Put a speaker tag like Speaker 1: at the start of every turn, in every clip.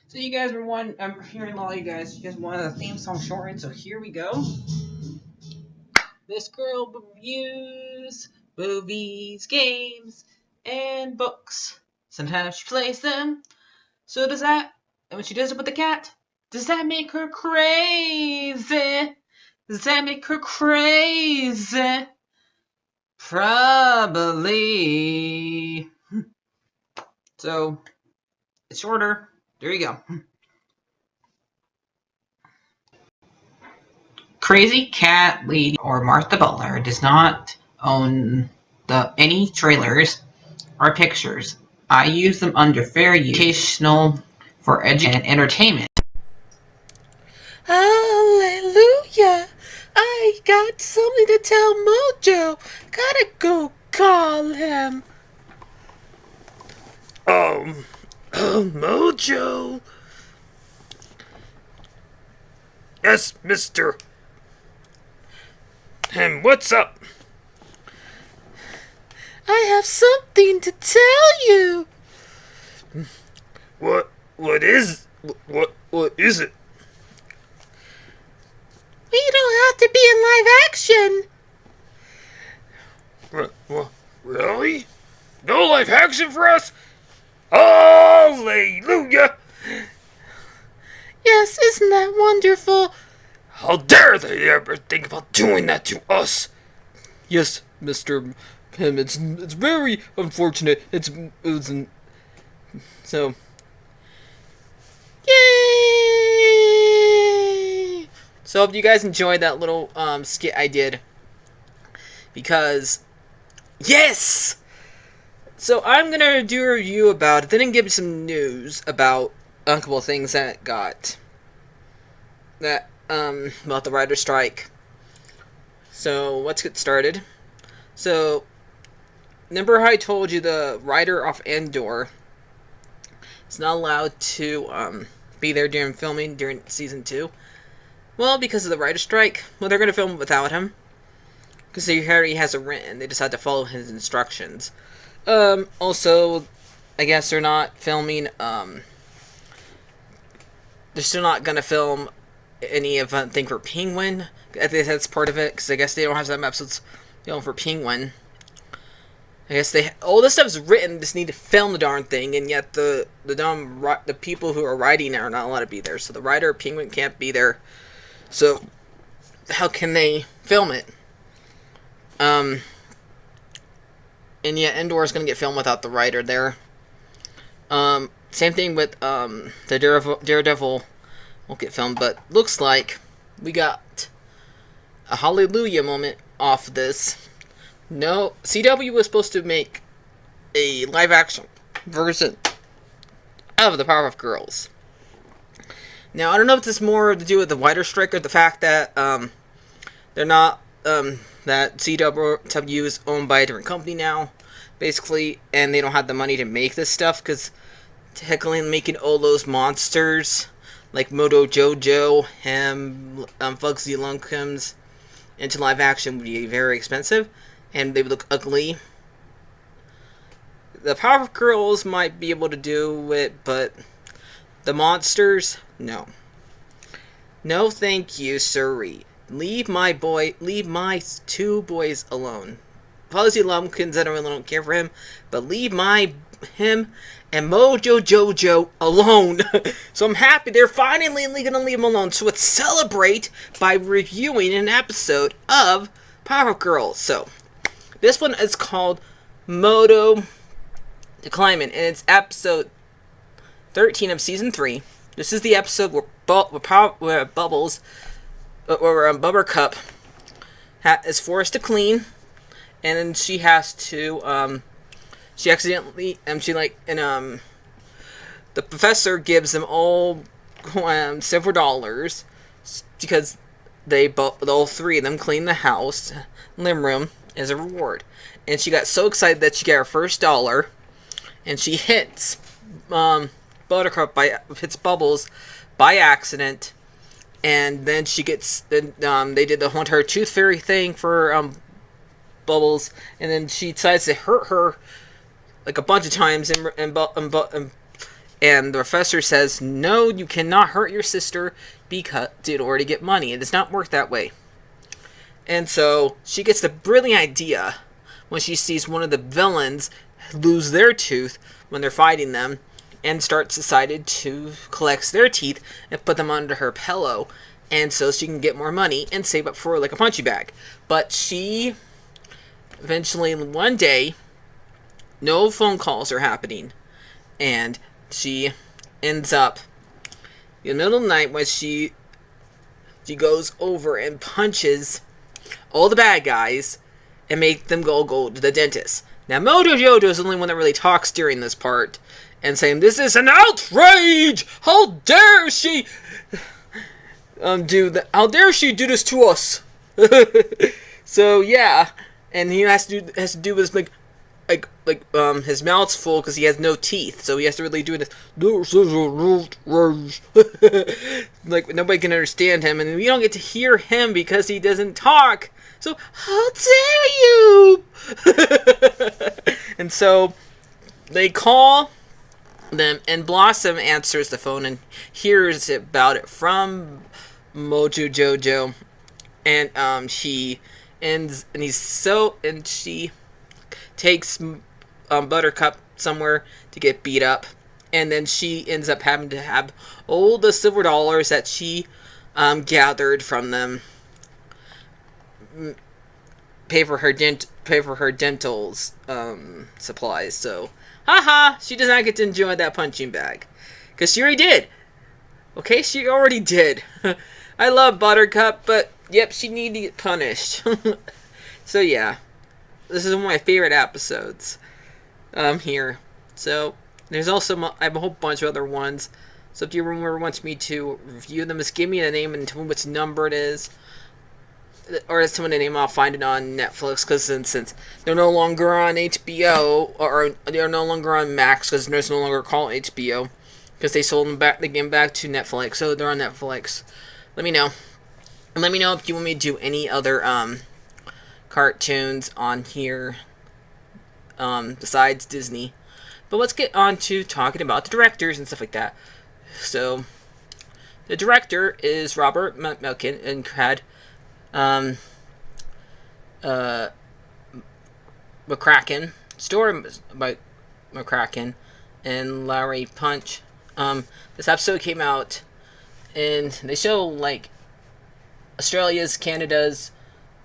Speaker 1: So you guys were I'm hearing a lot of you guys wanted a theme song shortened, so here we go. This girl reviews movies, games, and books. Sometimes she plays them. So does that, and when she does it with the cat, does that make her crazy? Does that make her crazy? Probably. So, it's shorter. There you go. Crazycatlady or Martha Butler does not own any trailers or pictures. I use them under fair use, educational, for education and entertainment.
Speaker 2: Hallelujah! I got something to tell Mojo. Gotta go call him. Mojo. Yes, mister. And what's up? I have something to tell you. What is it? We don't have to be in live action. Really? No live action for us? Hallelujah! Yes, isn't that wonderful? How dare they ever think about doing that to us? Yes, Mr. Pym, it's very unfortunate. So. Yay! So I hope you guys enjoyed that little skit I did. Because, yes! So I'm gonna do a review about it, then give you some news about a couple of things that about the writer's strike. So let's get started. So, remember how I told you the writer of Andor is not allowed to be there during filming during season 2? Well, because of the writer's strike, well, they're gonna film without him. Because he already has it written, they just had to follow his instructions. Also, I guess they're not filming, they're still not gonna film any thing for Penguin. I think that's part of it, because I guess they don't have some episodes, for Penguin. I guess all this stuff's written, just need to film the darn thing, and yet the people who are writing it are not allowed to be there. So the writer of Penguin can't be there. So, how can they film it? And yet Endor is going to get filmed without the writer there. Same thing with the Daredevil won't get filmed, but looks like we got a hallelujah moment off of this. No, CW was supposed to make a live-action version of the Power Puff Girls. Now, I don't know if this is more to do with the writer's strike or the fact that they're not that CW is owned by a different company now, basically, and they don't have the money to make this stuff, because technically making all those monsters, like Moto Jojo, Fugsy Lunkums, into live action would be very expensive, and they would look ugly. The Powerpuff Girls might be able to do it, but the monsters, no. No thank you, sirree. Leave my 2 boys alone. Fuzzy Lumpkins, I don't care for him, but leave him and Mojo Jojo alone. So I'm happy they're finally gonna leave him alone. So let's celebrate by reviewing an episode of Power Girls. So this one is called Moto Decay, and it's episode 13 of season 3. This is the episode where Bubbles, or Buttercup, is forced to clean, and then she has to, she accidentally, the professor gives them all several dollars, because all 3 of them clean the house, living room, as a reward. And she got so excited that she got her first $1, and she hits, Buttercup hits Bubbles by accident, and then she gets they did the whole entire tooth fairy thing for Bubbles, and then she decides to hurt her like a bunch of times, and And the professor says, no, you cannot hurt your sister because in order to get money. It does not work that way. And so she gets the brilliant idea when she sees one of the villains lose their tooth when they're fighting them, and decided to collect their teeth and put them under her pillow, and so she can get more money and save up for like a punching bag. But she eventually, one day, no phone calls are happening, and she ends up in the middle of the night when she goes over and punches all the bad guys and make them go to the dentist. Now, Mojo Jojo is the only one that really talks during this part and saying, "This is an outrage! How dare she How dare she do this to us?" So yeah, and he has to do with his mouth's full because he has no teeth, so he has to really do this. Like nobody can understand him, and we don't get to hear him because he doesn't talk. So how dare you? And so they call them, and Blossom answers the phone and hears about it from Mojo Jojo, and she takes Buttercup somewhere to get beat up, and then she ends up having to have all the silver dollars that she gathered from them pay for her dental supplies. So, haha, she does not get to enjoy that punching bag because she already did. Okay, she already did. I love Buttercup, but yep, she needed to get punished. So yeah. This is one of my favorite episodes here. So, there's also, I have a whole bunch of other ones. So, if you remember wants me to review them, just give me the name and tell me which number it is. Or tell me the name, I'll find it on Netflix. Because since they're no longer on HBO, or they're no longer on Max, because there's no longer called HBO. Because they sold them back, the game back to Netflix. So, they're on Netflix. Let me know. And let me know if you want me to do any other, cartoons on here besides Disney. But let's get on to talking about the directors and stuff like that. So the director is Robert Melkin and had McCracken, story by McCracken and Larry Punch. This episode came out, and they show like Australia's, Canada's,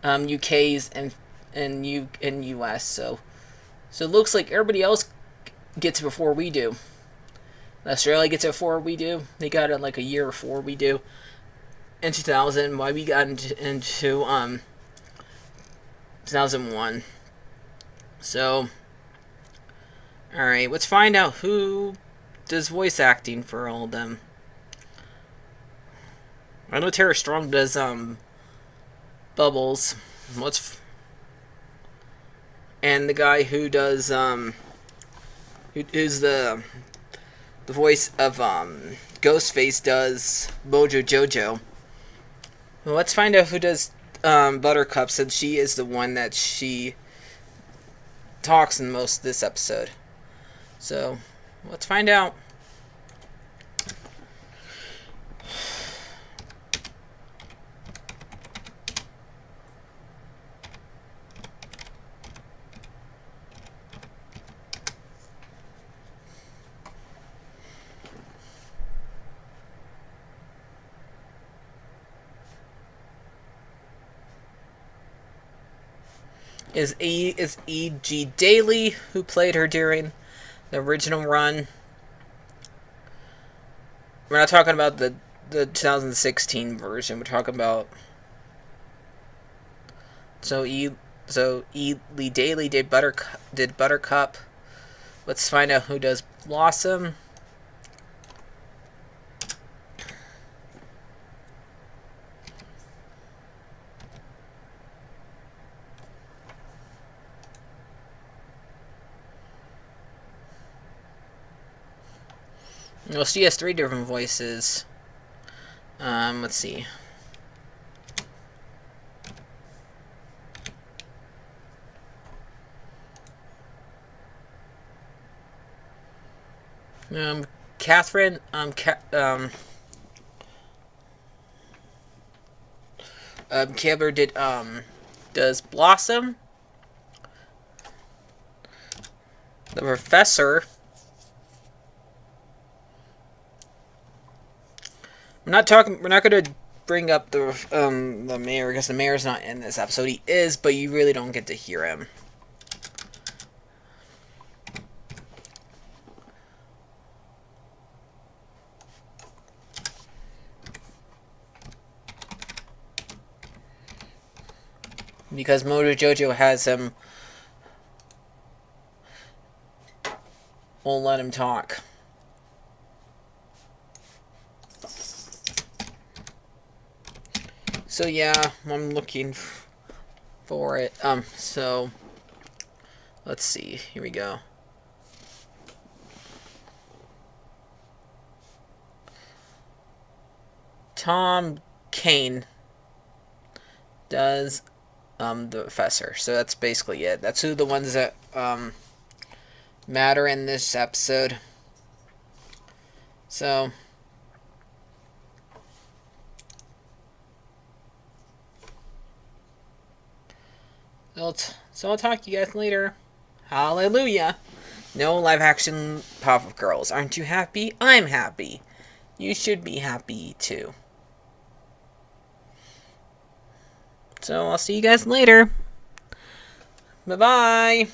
Speaker 2: UK's and US. So it looks like everybody else gets it before we do. Australia gets it before we do. They got it like a year before we do. In 2000, why we got into 2001. So, all right, let's find out who does voice acting for all of them. I know Tara Strong does Bubbles. And the guy who does who's the voice of Ghostface does Mojo Jojo. Well, let's find out who does Buttercup, since she is the one that she talks in most of this episode. So let's find out. Is E.G. Daly, who played her during the original run. We're not talking about the 2016 version. We're talking about E. Lee Daly did Buttercup. Let's find out who does Blossom. Well, she has 3 different voices. Let's see. Catherine, Caber does Blossom. The Professor. We're not gonna bring up the mayor because the mayor's not in this episode. He is, but you really don't get to hear him. Because Mojo Jojo has him, won't let him talk. So yeah, I'm looking for it. So let's see. Here we go. Tom Kane does the Professor. So that's basically it. That's who the ones that matter in this episode. So I'll talk to you guys later. Hallelujah. No live action Powerpuff Girls. Aren't you happy? I'm happy. You should be happy too. So I'll see you guys later. Bye-bye.